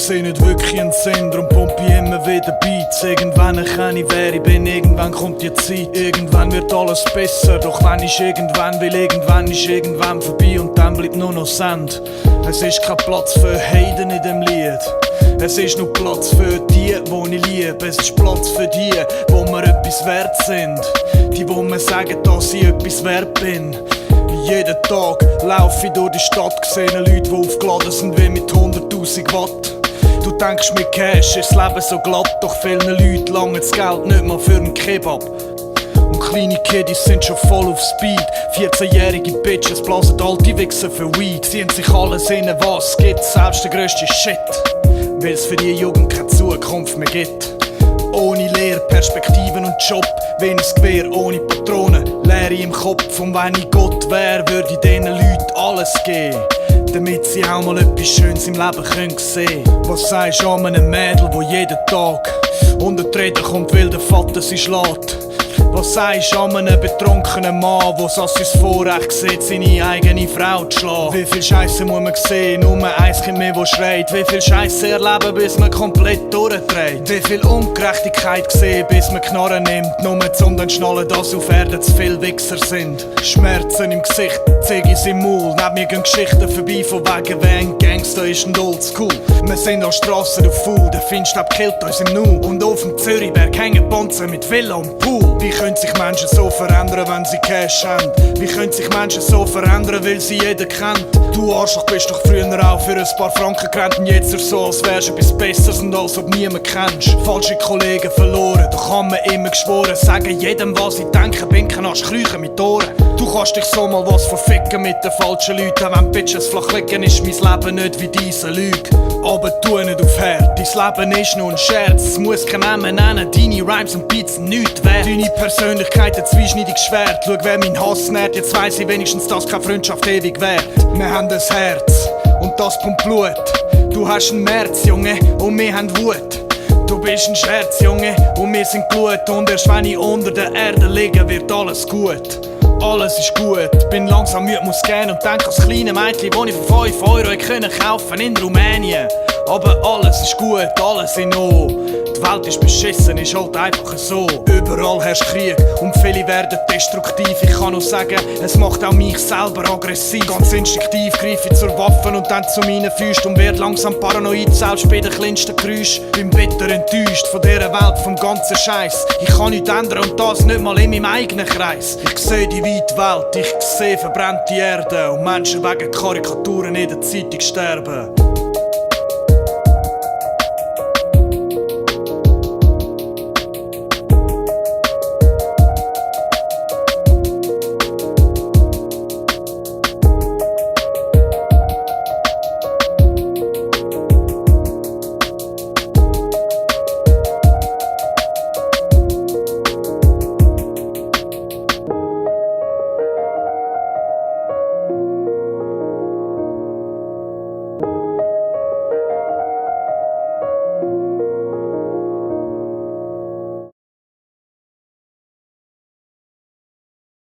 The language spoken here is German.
seh nicht wirklich einen Sinn, drum pump ich immer wieder Beats. Irgendwann erkenne ich, wer ich bin, irgendwann kommt die Zeit. Irgendwann wird alles besser, doch wenn ich irgendwann will, irgendwann ist irgendwann vorbei und dann bleibt nur noch Sand. Es ist kein Platz für Heiden in dem Lied. Es ist nur Platz für die, die ich liebe. Es ist Platz für die, wo mir etwas wert sind. Die, wo mir sagen, dass ich etwas wert bin. Jeden Tag laufe ich durch die Stadt, sehe Leute, die aufgeladen sind wie mit 100.000 Watt. Du denkst, mit Cash ist das Leben so glatt, doch vielen Leuten lange das Geld nicht mal für einen Kebab. Und kleine Kiddies sind schon voll auf Speed. 14-jährige Bitches blasen alte Wichser für Weed. Ziehen sich alles rein, was es gibt, selbst der grösste Shit. Weil es für die Jugend keine Zukunft mehr gibt. Ohne Lehre, Perspektiven und Job, wenig Gewehr, ohne Patronen, Leere im Kopf. Und wenn ich Gott wär, würde ich diesen Leuten alles geben, damit sie auch mal etwas Schönes im Leben können sehen. Was sagst du an einem Mädel, wo jeden Tag unter die Rede kommt, weil der Vater sie schlägt? Was sagst du an einem betrunkenen Mann, der als sein Vorrecht sieht, seine eigene Frau zu schlagen? Wie viel Scheisse muss man sehen, nur ein Kind mehr, das schreit? Wie viel Scheisse erleben, bis man komplett durchdreht? Wie viel Ungerechtigkeit sehen, bis man Knarren nimmt, nur um dann schnallen, dass auf Erden zu viele Wichser sind? Schmerzen im Gesicht, Ziggis im Maul, neben mir gehen Geschichten vorbei von wegen, wer ein Gangster ist und oldschool. Wir sind an Strassen auf Full, der Feinstaub killt uns im Nu. Und auf dem Zürichberg hängen Bonzen mit Villa und Pool. Wie können sich Menschen so verändern, wenn sie Cash haben? Wie können sich Menschen so verändern, weil sie jeder kennt? Du Arschloch bist doch früher auch für ein paar Franken gerannt und jetzt so, als wärst du etwas Besseres und als ob niemand kennst. Falsche Kollegen verloren, da kann man immer geschworen sagen, jedem was ich denke, bin kein Arschkrüchen mit Ohren. Du kannst dich so mal was verficken mit den falschen Leuten, wenn Bitches flach liegen, ist mein Leben nicht wie diese Lüge. Aber tu nicht auf Herd, dein Leben ist nur ein Scherz, es muss kein Namen nennen, deine Rhymes und Beats nichts wert. Deine Persönlichkeit ein zweischneidiges Schwert, schau wer mein Hass nährt, jetzt weiss ich wenigstens, dass keine Freundschaft ewig währt. Wir haben ein Herz und das pumpt Blut, du hast ein März, Junge, und wir haben Wut. Du bist ein Scherz, Junge, und wir sind Blut, und erst wenn ich unter der Erde liege, wird alles gut. Alles ist gut, bin langsam müde, muss gehen und denk als kleine Mädchen, die ich für 5 Euro können kaufen in Rumänien. Aber alles ist gut, alles in Ordnung. Die Welt ist beschissen, ist halt einfach so. Überall herrscht Krieg und viele werden destruktiv. Ich kann nur sagen, es macht auch mich selber aggressiv. Ganz instinktiv greife ich zur Waffe und dann zu meinen Füßen und werd langsam paranoid, selbst bei den kleinsten Geräuschen. Bin bitter enttäuscht von dieser Welt, vom ganzen Scheiß. Ich kann nichts ändern und das nicht mal in meinem eigenen Kreis. Ich sehe die weite Welt, ich sehe verbrannte Erde und Menschen wegen Karikaturen in der Zeitung sterben.